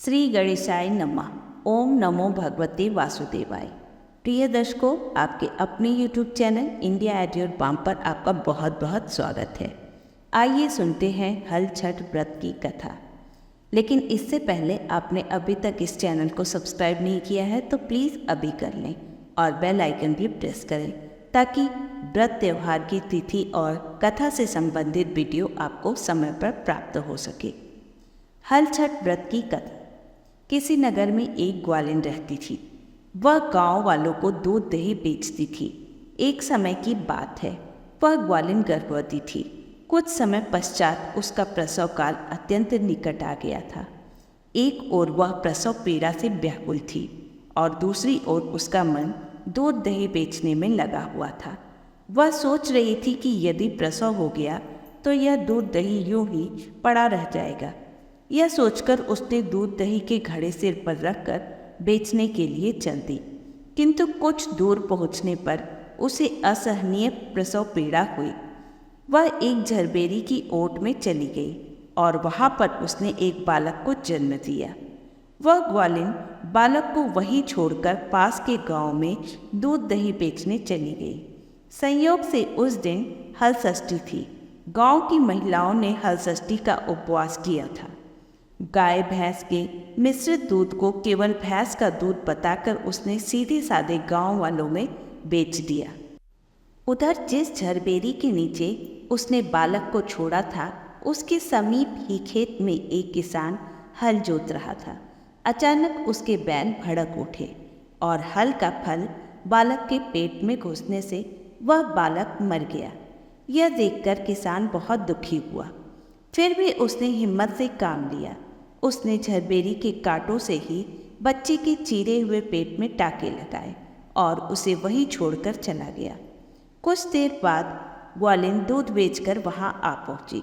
श्री गणेशाय नमः। ओम नमो भगवते वासुदेवाय। प्रिय दर्शकों, आपके अपने YouTube channel India at your palm पर आपका बहुत बहुत स्वागत है। आइए सुनते हैं हल छठ व्रत की कथा। लेकिन इससे पहले आपने अभी तक इस चैनल को सब्सक्राइब नहीं किया है तो प्लीज़ अभी कर लें और बेल आइकन भी प्रेस करें ताकि व्रत त्यौहार की तिथि और कथा से संबंधित वीडियो आपको समय पर प्राप्त हो सके। हल छठ व्रत की कथा। किसी नगर में एक ग्वालिन रहती थी। वह गांव वालों को दूध दही बेचती थी। एक समय की बात है, वह ग्वालिन गर्भवती थी। कुछ समय पश्चात उसका प्रसव काल अत्यंत निकट आ गया था। एक ओर वह प्रसव पीड़ा से व्याकुल थी और दूसरी ओर उसका मन दूध दही बेचने में लगा हुआ था। वह सोच रही थी कि यदि प्रसव हो गया तो यह दूध दही यूं ही पड़ा रह जाएगा। यह सोचकर उसने दूध दही के घड़े सिर पर रखकर बेचने के लिए चल दी। किंतु कुछ दूर पहुंचने पर उसे असहनीय प्रसव पीड़ा हुई। वह एक झरबेरी की ओट में चली गई और वहां पर उसने एक बालक को जन्म दिया। वह ग्वालिन बालक को वहीं छोड़कर पास के गांव में दूध दही बेचने चली गई। संयोग से उस दिन हल षष्ठी थी। गांव की महिलाओं ने हल षष्ठी का उपवास किया था। गाय भैंस के मिश्रित दूध को केवल भैंस का दूध बताकर उसने सीधे साधे गांव वालों में बेच दिया। उधर जिस झरबेरी के नीचे उसने बालक को छोड़ा था, उसके समीप ही खेत में एक किसान हल जोत रहा था। अचानक उसके बैल भड़क उठे और हल का फल बालक के पेट में घुसने से वह बालक मर गया। यह देखकर किसान बहुत दुखी हुआ। फिर भी उसने हिम्मत से काम लिया। उसने झरबेरी के कांटों से ही बच्चे के चीरे हुए पेट में टाके लगाए और उसे वहीं छोड़कर चला गया। कुछ देर बाद ग्वालिन दूध बेचकर वहां आ पहुंची।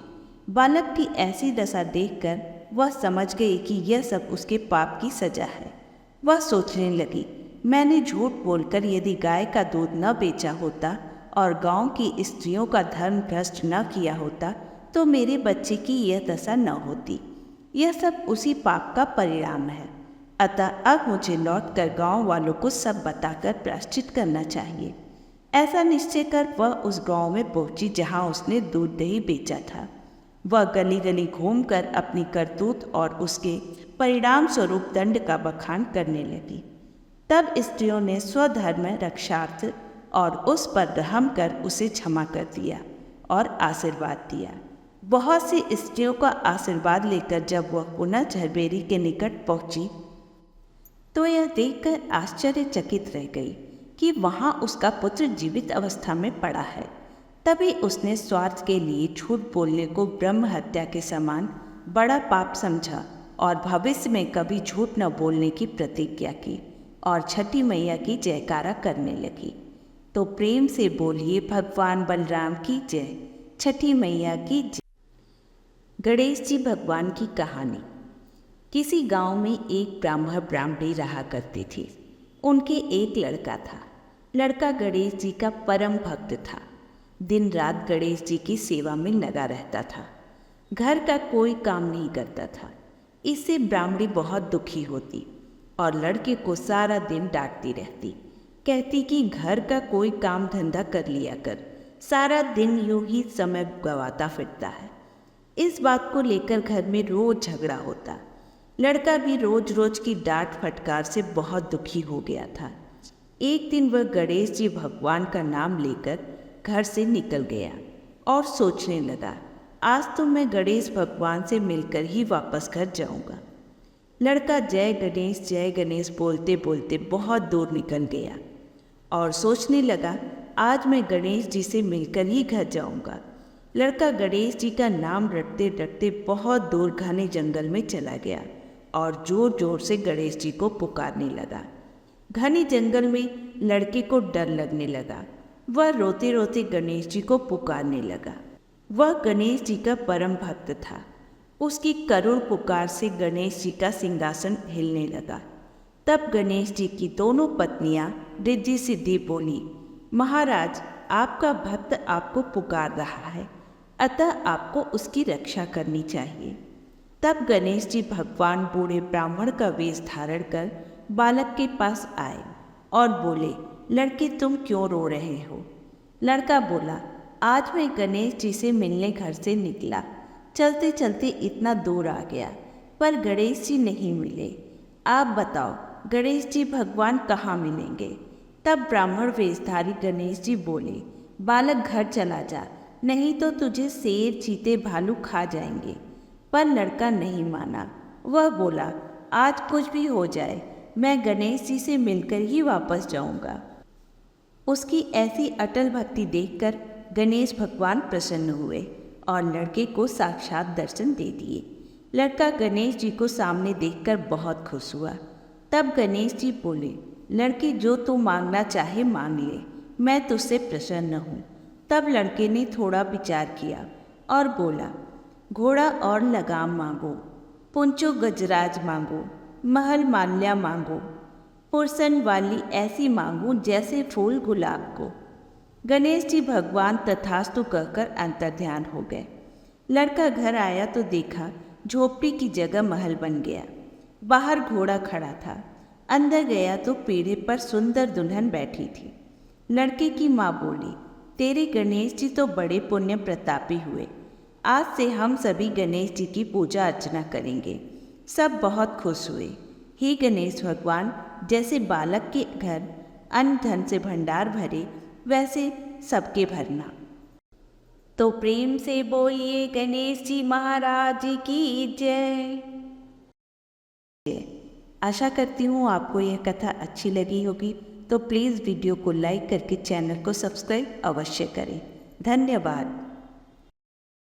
बालक की ऐसी दशा देखकर वह समझ गई कि यह सब उसके पाप की सजा है। वह सोचने लगी, मैंने झूठ बोलकर यदि गाय का दूध न बेचा होता और गांव की स्त्रियों का धर्म भ्रष्ट न किया होता तो मेरे बच्चे की यह दशा न होती। यह सब उसी पाप का परिणाम है। अतः अब मुझे लौटकर गांव वालों को सब बताकर प्रायश्चित करना चाहिए। ऐसा निश्चय कर वह उस गांव में पहुंची जहां उसने दूध दही बेचा था। वह गली गली घूमकर अपनी करतूत और उसके परिणाम स्वरूप दंड का बखान करने लगी। तब स्त्रियों ने स्वधर्म रक्षार्थ और उस पर रहम कर उसे क्षमा कर दिया और आशीर्वाद दिया। बहुत सी स्त्रियों का आशीर्वाद लेकर जब वह पुनः झरबेरी के निकट पहुंची तो यह देखकर आश्चर्यचकित रह गई कि वहां उसका पुत्र जीवित अवस्था में पड़ा है। तभी उसने स्वार्थ के लिए झूठ बोलने को ब्रह्म हत्या के समान बड़ा पाप समझा और भविष्य में कभी झूठ न बोलने की प्रतिज्ञा की और छठी मैया की जयकारा करने लगी। तो प्रेम से बोलिए भगवान बलराम की जय, छठी मैया की जय। गणेश जी भगवान की कहानी। किसी गांव में एक ब्राह्मण ब्राह्मणी रहा करती थी। उनके एक लड़का था। लड़का गणेश जी का परम भक्त था। दिन रात गणेश जी की सेवा में लगा रहता था। घर का कोई काम नहीं करता था। इससे ब्राह्मणी बहुत दुखी होती और लड़के को सारा दिन डांटती रहती। कहती कि घर का कोई काम धंधा कर लिया कर, सारा दिन यूं ही समय गवाता फिरता है। इस बात को लेकर घर में रोज झगड़ा होता। लड़का भी रोज रोज की डांट फटकार से बहुत दुखी हो गया था। एक दिन वह गणेश जी भगवान का नाम लेकर घर से निकल गया और सोचने लगा, आज तो मैं गणेश भगवान से मिलकर ही वापस घर जाऊंगा। लड़का जय गणेश बोलते बोलते बहुत दूर निकल गया और सोचने लगा, आज मैं गणेश जी से मिलकर ही घर जाऊंगा। लड़का गणेश जी का नाम रटते रटते बहुत दूर घने जंगल में चला गया और जोर जोर से गणेश जी को पुकारने लगा। घने जंगल में लड़के को डर लगने लगा। वह रोते रोते गणेश जी को पुकारने लगा। वह गणेश जी का परम भक्त था। उसकी करुण पुकार से गणेश जी का सिंहासन हिलने लगा। तब गणेश जी की दोनों पत्नियां रिद्धि सिद्धि बोली, महाराज, आपका भक्त आपको पुकार रहा है, अतः आपको उसकी रक्षा करनी चाहिए। तब गणेश जी भगवान बूढ़े ब्राह्मण का वेश धारण कर बालक के पास आए और बोले, लड़के तुम क्यों रो रहे हो? लड़का बोला, आज मैं गणेश जी से मिलने घर से निकला, चलते चलते इतना दूर आ गया पर गणेश जी नहीं मिले। आप बताओ गणेश जी भगवान कहाँ मिलेंगे? तब ब्राह्मण वेशधारी गणेश जी बोले, बालक घर चला जा, नहीं तो तुझे शेर चीते भालू खा जाएंगे। पर लड़का नहीं माना। वह बोला, आज कुछ भी हो जाए मैं गणेश जी से मिलकर ही वापस जाऊंगा। उसकी ऐसी अटल भक्ति देखकर गणेश भगवान प्रसन्न हुए और लड़के को साक्षात दर्शन दे दिए। लड़का गणेश जी को सामने देखकर बहुत खुश हुआ। तब गणेश जी बोले, लड़के जो तू मांगना चाहे मांग ले, मैं तुझसे प्रसन्न हूँ। तब लड़के ने थोड़ा विचार किया और बोला, घोड़ा और लगाम मांगो, पुंचो गजराज मांगो, महल माल्या मांगो, पुरसन वाली ऐसी मांगो जैसे फूल गुलाब को। गणेश जी भगवान तथास्तु कहकर अंतर्ध्यान हो गए। लड़का घर आया तो देखा झोपड़ी की जगह महल बन गया। बाहर घोड़ा खड़ा था। अंदर गया तो पीढ़े पर सुंदर दुल्हन बैठी थी। लड़के की माँ बोली, तेरे गणेश जी तो बड़े पुण्य प्रतापी हुए, आज से हम सभी गणेश जी की पूजा अर्चना करेंगे। सब बहुत खुश हुए। हे गणेश भगवान, जैसे बालक के घर अन्न धन से भंडार भरे वैसे सबके भरना। तो प्रेम से बोलिए गणेश जी महाराज की जय। आशा करती हूँ आपको यह कथा अच्छी लगी होगी, तो प्लीज़ वीडियो को लाइक करके चैनल को सब्सक्राइब अवश्य करें। धन्यवाद।